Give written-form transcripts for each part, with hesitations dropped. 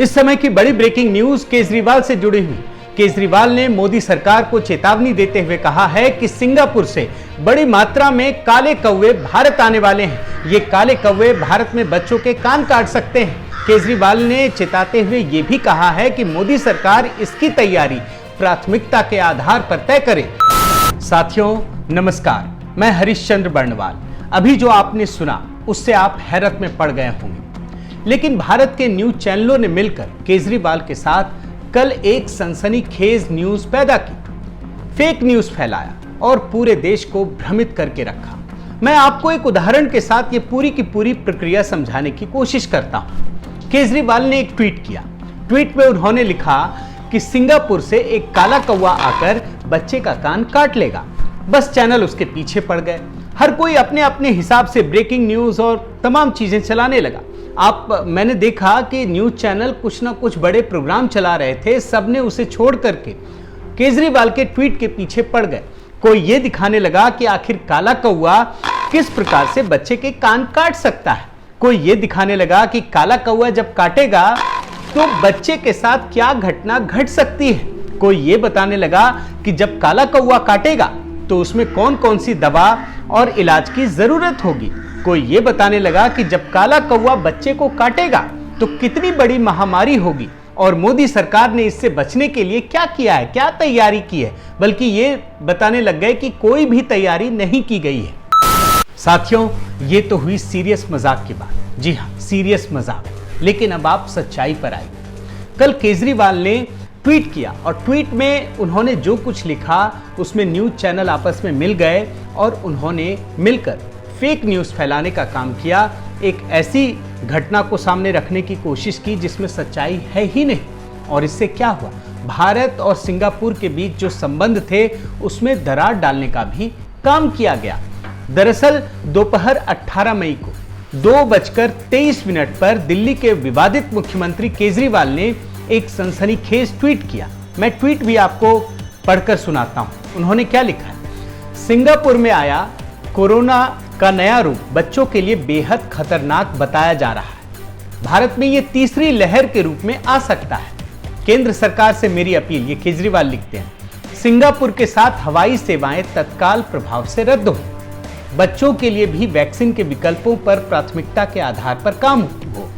इस समय की बड़ी ब्रेकिंग न्यूज केजरीवाल से जुड़ी हुई। केजरीवाल ने मोदी सरकार को चेतावनी देते हुए कहा है कि सिंगापुर से बड़ी मात्रा में काले कौवे भारत आने वाले हैं। ये काले कौवे भारत में बच्चों के कान काट सकते हैं। केजरीवाल ने चेताते हुए ये भी कहा है कि मोदी सरकार इसकी तैयारी प्राथमिकता के आधार पर तय करे। साथियों नमस्कार, मैं हरिश्चंद्र बर्णवाल। अभी जो आपने सुना उससे आप हैरत में पड़ गए होंगे, लेकिन भारत के न्यूज चैनलों ने मिलकर केजरीवाल के साथ कल एक सनसनीखेज न्यूज पैदा की, फेक न्यूज फैलाया और पूरे देश को भ्रमित करके रखा। मैं आपको एक उदाहरण के साथ ये पूरी की पूरी प्रक्रिया समझाने की कोशिश करता हूं। केजरीवाल ने एक ट्वीट किया। ट्वीट में उन्होंने लिखा कि सिंगापुर से एक काला कौवा आकर बच्चे का कान काट लेगा। बस चैनल उसके पीछे पड़ गए। हर कोई अपने अपने हिसाब से ब्रेकिंग न्यूज और तमाम चीजें चलाने लगा। मैंने देखा कि न्यूज चैनल कुछ ना कुछ बड़े प्रोग्राम चला रहे थे, सबने उसे छोड़ करके केजरीवाल के ट्वीट के पीछे पड़ गए। कोई ये दिखाने लगा कि आखिर काला कौवा किस प्रकार से बच्चे के कान काट सकता है। कोई ये दिखाने लगा कि काला कौवा जब काटेगा तो बच्चे के साथ क्या घटना घट सकती है। कोई ये बताने लगा कि जब काला कौवा काटेगा तो उसमें कौन कौन सी दवा और इलाज की जरूरत होगी। कोई ये बताने लगा कि जब काला कौवा बच्चे को काटेगा तो कितनी बड़ी महामारी होगी और मोदी सरकार ने इससे बचने के लिए क्या किया है, क्या तैयारी की है। बल्कि ये बताने लग गए कि कोई भी तैयारी नहीं की गई है। साथियों, ये तो हुई सीरियस मजाक की बात। जी हाँ, सीरियस मजाक। लेकिन अब आप सच्चाई पर आइए। कल केजरीवाल ने ट्वीट किया और ट्वीट में उन्होंने जो कुछ लिखा उसमें न्यूज चैनल आपस में मिल गए और उन्होंने मिलकर फेक न्यूज फैलाने का काम किया। एक ऐसी घटना को सामने रखने की कोशिश की जिसमें सच्चाई है ही नहीं। और इससे क्या हुआ, भारत और सिंगापुर के बीच जो संबंध थे उसमें दरार डालने का भी काम किया गया। दरअसल दोपहर 18 मई को 2:23 पर दिल्ली के विवादित मुख्यमंत्री केजरीवाल ने एक सनसनीखेज ट्वीट किया। मैं ट्वीट भी आपको पढ़कर सुनाता हूं। उन्होंने क्या लिखा है? सिंगापुर में आया कोरोना का नया रूप बच्चों के लिए बेहद खतरनाक बताया जा रहा है। भारत में यह तीसरी लहर के रूप में आ सकता है। केंद्र सरकार से मेरी अपील, ये केजरीवाल लिखते हैं, सिंगापुर के साथ हवाई सेवाएं तत्काल प्रभाव से रद्द हो। बच्चों के लिए भी वैक्सीन के विकल्पों पर प्राथमिकता के आधार पर काम हो।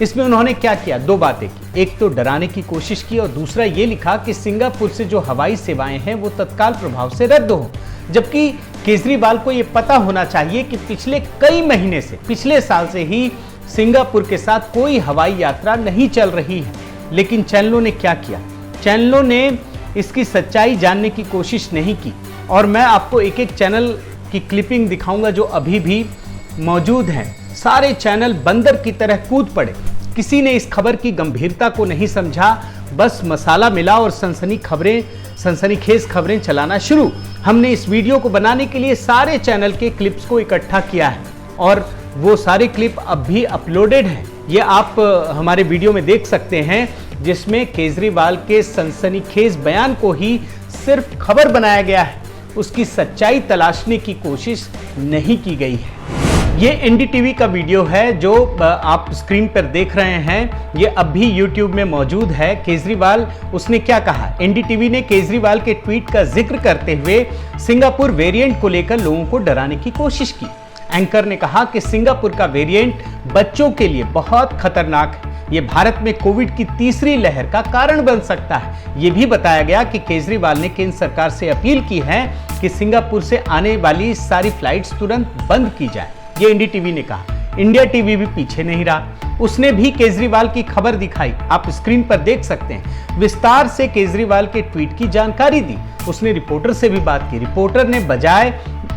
इसमें उन्होंने क्या किया? दो बातें की। एक तो डराने की कोशिश की और दूसरा ये लिखा कि सिंगापुर से जो हवाई सेवाएं हैं वो तत्काल प्रभाव से रद्द हो। जबकि केजरीवाल को ये पता होना चाहिए कि पिछले कई महीने से, पिछले साल से ही सिंगापुर के साथ कोई हवाई यात्रा नहीं चल रही है। लेकिन चैनलों ने क्या किया? चैनलों ने इसकी सच्चाई जानने की कोशिश नहीं की। और मैं आपको एक एक चैनल की क्लिपिंग दिखाऊंगा जो अभी भी मौजूद हैं। सारे चैनल बंदर की तरह कूद पड़े। किसी ने इस खबर की गंभीरता को नहीं समझा। बस मसाला मिला और सनसनीखेज खबरें चलाना शुरू। हमने इस वीडियो को बनाने के लिए सारे चैनल के क्लिप्स को इकट्ठा किया है और वो सारे क्लिप अब भी अपलोडेड हैं। ये आप हमारे वीडियो में देख सकते हैं, जिसमें केजरीवाल के सनसनीखेज बयान को ही सिर्फ खबर बनाया गया है। उसकी सच्चाई तलाशने की कोशिश नहीं की गई है। ये एनडीटीवी का वीडियो है जो आप स्क्रीन पर देख रहे हैं। ये अब भी यूट्यूब में मौजूद है। केजरीवाल, उसने क्या कहा? एनडीटीवी ने केजरीवाल के ट्वीट का जिक्र करते हुए सिंगापुर वेरिएंट को लेकर लोगों को डराने की कोशिश की। एंकर ने कहा कि सिंगापुर का वेरिएंट बच्चों के लिए बहुत खतरनाक है। ये भारत में कोविड की तीसरी लहर का कारण बन सकता है। ये भी बताया गया कि केजरीवाल ने केंद्र सरकार से अपील की है कि सिंगापुर से आने वाली सारी फ्लाइट्स तुरंत बंद की जाए। ये एनडीटीवी ने कहा। इंडिया टीवी भी पीछे नहीं रहा, उसने भी केजरीवाल की खबर दिखाई। आप स्क्रीन पर देख सकते हैं। विस्तार से केजरीवाल के ट्वीट की जानकारी दी। उसने रिपोर्टर से भी बात की। रिपोर्टर ने बजाय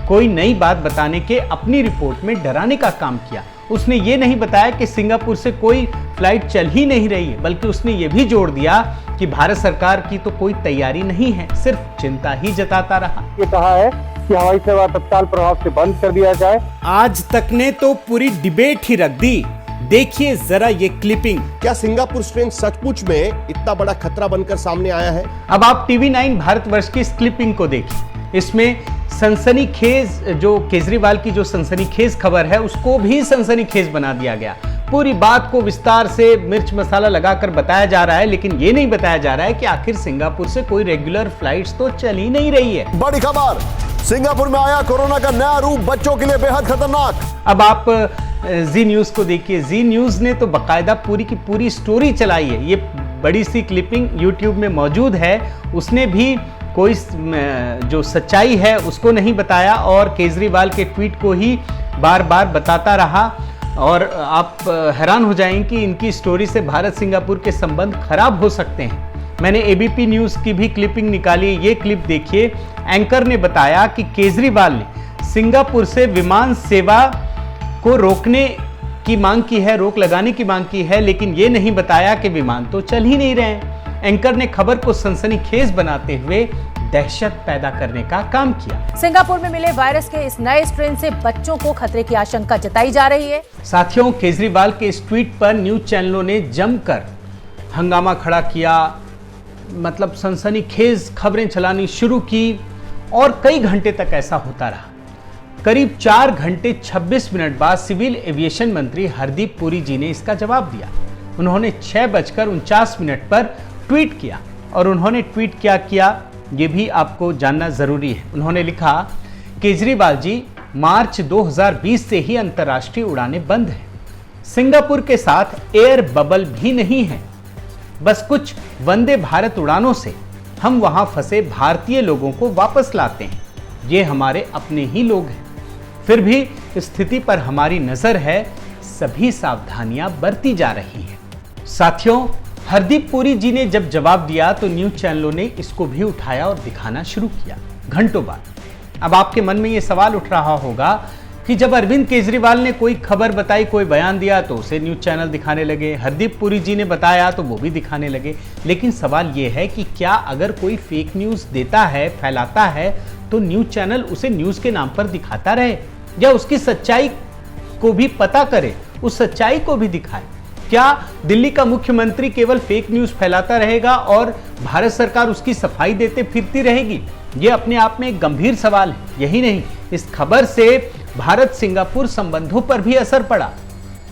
कोई नई बात बताने के अपनी रिपोर्ट में डराने का काम किया। उसने ये नहीं बताया कि सिंगापुर से कोई फ्लाइट चल ही नहीं रही है, बल्कि उसने ये भी जोड़ दिया कि भारत सरकार की तो कोई तैयारी नहीं है, सिर्फ चिंता ही जताता रहा। ये कहा है कि हवाई सेवा तत्काल प्रभाव से बंद कर दिया जाए। आज तक ने तो पूरी डिबेट ही रख दी। देखिए जरा ये क्लिपिंग। क्या सिंगापुर स्ट्रेन सचमुच में इतना बड़ा खतरा बनकर सामने आया है? अब आप TV9 भारतवर्ष की इस क्लिपिंग को देखिए। इसमें सनसनीखेज जो केजरीवाल की जो सनसनीखेज खबर है उसको भी सनसनीखेज बना दिया गया। पूरी बात को विस्तार से मिर्च मसाला लगाकर बताया जा रहा है, लेकिन ये नहीं बताया जा रहा है कि आखिर सिंगापुर से कोई रेगुलर फ्लाइट्स तो चल ही नहीं रही है। बड़ी खबर, सिंगापुर में आया कोरोना का नया रूप, बच्चों के लिए बेहद खतरनाक। अब आप जी न्यूज को देखिए। जी न्यूज ने तो बाकायदा पूरी की पूरी स्टोरी चलाई है। ये बड़ी सी क्लिपिंग यूट्यूब में मौजूद है। उसने भी कोई जो सच्चाई है उसको नहीं बताया और केजरीवाल के ट्वीट को ही बार बार बताता रहा। और आप हैरान हो जाएंगे कि इनकी स्टोरी से भारत सिंगापुर के संबंध खराब हो सकते हैं। मैंने एबीपी न्यूज़ की भी क्लिपिंग निकाली है। ये क्लिप देखिए। एंकर ने बताया कि केजरीवाल ने सिंगापुर से विमान सेवा को रोकने की मांग की है, रोक लगाने की मांग की है, लेकिन ये नहीं बताया कि विमान तो चल ही नहीं रहे हैं। एंकर ने खबर को सनसनीखेज बनाते हुए दहशत पैदा करने का काम किया। सिंगापुर में मिले वायरस के इस नए स्ट्रेन से बच्चों को खतरे की आशंका जताई जा रही है। साथियों, केजरीवाल के इस ट्वीट पर न्यूज चैनलों ने जमकर हंगामा खड़ा किया, मतलब सनसनीखेज खबरें चलानी शुरू की और कई घंटे तक ऐसा होता रहा। करीब 4 घंटे 26 मिनट बाद सिविल एविएशन मंत्री हरदीप पुरी जी ने इसका जवाब दिया। उन्होंने 6:49 पर ट्वीट किया और उन्होंने ट्वीट क्या किया ये भी आपको जानना जरूरी है। उन्होंने लिखा, केजरीवाल जी, मार्च 2020 से ही अंतर्राष्ट्रीय उड़ानें बंद हैं। सिंगापुर के साथ एयर बबल भी नहीं है। बस कुछ वंदे भारत उड़ानों से हम वहां फंसे भारतीय लोगों को वापस लाते हैं। ये हमारे अपने ही लोग हैं। फिर भी स्थिति पर हमारी नजर है, सभी सावधानियां बरती जा रही हैं। साथियों, हरदीप पुरी जी ने जब जवाब दिया तो न्यूज चैनलों ने इसको भी उठाया और दिखाना शुरू किया घंटों बाद। अब आपके मन में ये सवाल उठ रहा होगा कि जब अरविंद केजरीवाल ने कोई खबर बताई, कोई बयान दिया तो उसे न्यूज चैनल दिखाने लगे, हरदीप पुरी जी ने बताया तो वो भी दिखाने लगे। लेकिन सवाल ये है कि क्या अगर कोई फेक न्यूज़ देता है, फैलाता है, तो न्यूज चैनल उसे न्यूज़ के नाम पर दिखाता रहे या उसकी सच्चाई को भी पता करे, उस सच्चाई को भी दिखाए? क्या दिल्ली का मुख्यमंत्री केवल फेक न्यूज़ फैलाता रहेगा और भारत सरकार उसकी सफाई देते फिरती रहेगी? ये अपने आप में एक गंभीर सवाल है। यही नहीं, इस खबर से भारत सिंगापुर संबंधों पर भी असर पड़ा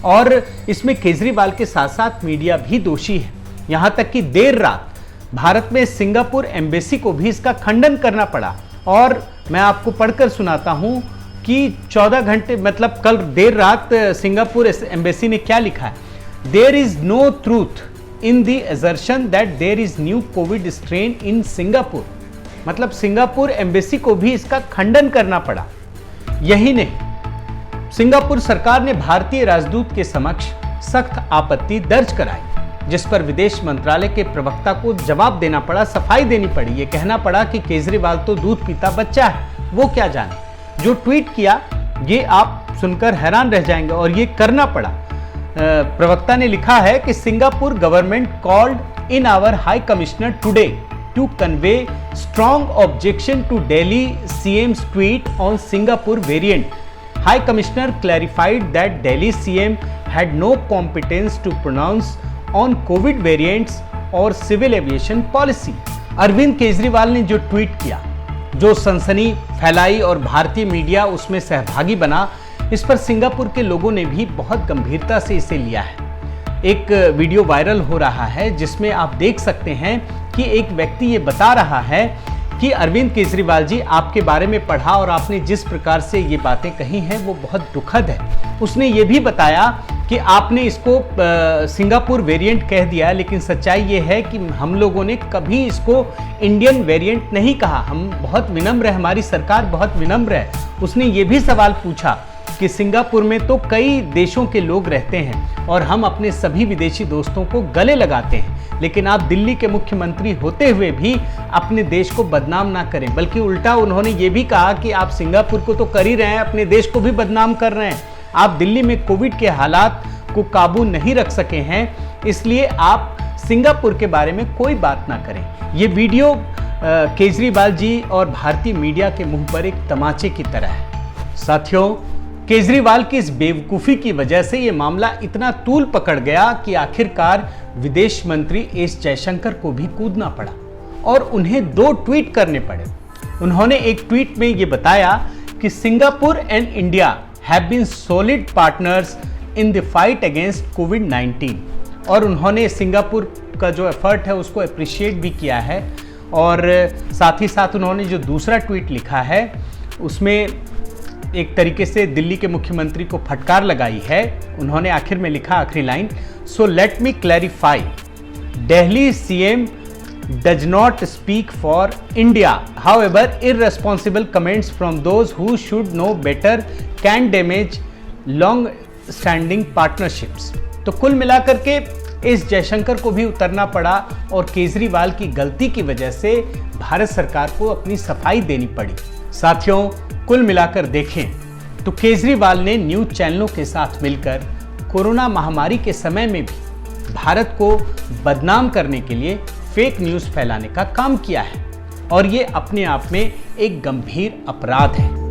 और इसमें केजरीवाल के साथ साथ मीडिया भी दोषी है। यहां तक कि देर रात भारत में सिंगापुर एम्बेसी को भी इसका खंडन करना पड़ा। और मैं आपको पढ़कर सुनाता हूं कि 14 घंटे, मतलब कल देर रात सिंगापुर एम्बेसी ने क्या लिखा है। There is no truth in the assertion that there is new Covid strain in Singapore. मतलब सिंगापुर एम्बेसी को भी इसका खंडन करना पड़ा। यही नहीं, सिंगापुर सरकार ने भारतीय राजदूत के समक्ष सख्त आपत्ति दर्ज कराई, जिस पर विदेश मंत्रालय के प्रवक्ता को जवाब देना पड़ा, सफाई देनी पड़ी। ये कहना पड़ा कि केजरीवाल तो दूध पीता बच्चा है, वो क्या जाने। जो ट्वीट किया ये आप सुनकर हैरान रह जाएंगे और ये करना पड़ा। प्रवक्ता ने लिखा है कि Singapore government called in our high commissioner today to convey strong objection to Delhi CM's tweet on Singapore variant. High Commissioner clarified that Delhi CM had no competence to pronounce on COVID variants or civil aviation policy. Arvind Kejriwal ने जो tweet किया, जो सनसनी फैलाई और भारतीय media उसमें सहभागी बना, इस पर सिंगापुर के लोगों ने भी बहुत गंभीरता से इसे लिया है। एक वीडियो वायरल हो रहा है जिसमें आप देख सकते हैं कि एक व्यक्ति ये बता रहा है कि अरविंद केजरीवाल जी, आपके बारे में पढ़ा और आपने जिस प्रकार से ये बातें कही हैं वो बहुत दुखद है। उसने ये भी बताया कि आपने इसको सिंगापुर वेरिएंट कह दिया, लेकिन सच्चाई ये है कि हम लोगों ने कभी इसको इंडियन वेरिएंट नहीं कहा। हम बहुत विनम्र है, हमारी सरकार बहुत विनम्र है। उसने ये भी सवाल पूछा कि सिंगापुर में तो कई देशों के लोग रहते हैं और हम अपने सभी विदेशी दोस्तों को गले लगाते हैं, लेकिन आप दिल्ली के मुख्यमंत्री होते हुए भी अपने देश को बदनाम ना करें। बल्कि उल्टा उन्होंने ये भी कहा कि आप सिंगापुर को तो कर ही रहे हैं, अपने देश को भी बदनाम कर रहे हैं। आप दिल्ली में कोविड के हालात को काबू नहीं रख सके हैं, इसलिए आप सिंगापुर के बारे में कोई बात ना करें। ये वीडियो केजरीवाल जी और भारतीय मीडिया के मुंह पर एक तमाचे की तरह है। साथियों, केजरीवाल की इस बेवकूफ़ी की वजह से ये मामला इतना तूल पकड़ गया कि आखिरकार विदेश मंत्री एस जयशंकर को भी कूदना पड़ा और उन्हें 2 ट्वीट करने पड़े। उन्होंने एक ट्वीट में ये बताया कि Singapore and India have been solid partners in the fight against कोविड-19। और उन्होंने सिंगापुर का जो एफर्ट है उसको अप्रिशिएट भी किया है। और साथ ही साथ उन्होंने जो दूसरा ट्वीट लिखा है उसमें एक तरीके से दिल्ली के मुख्यमंत्री को फटकार लगाई है। उन्होंने आखिर में लिखा, आखिरी line, so let me clarify, Delhi CM does not speak for India. However, irresponsible comments from those who should know better can damage long-standing partnerships. तो कुल मिलाकर के इस जयशंकर को भी उतरना पड़ा और केजरीवाल की गलती की वजह से भारत सरकार को अपनी सफाई देनी पड़ी। साथियों, कुल मिलाकर देखें तो केजरीवाल ने न्यूज चैनलों के साथ मिलकर कोरोना महामारी के समय में भी भारत को बदनाम करने के लिए फेक न्यूज़ फैलाने का काम किया है और ये अपने आप में एक गंभीर अपराध है।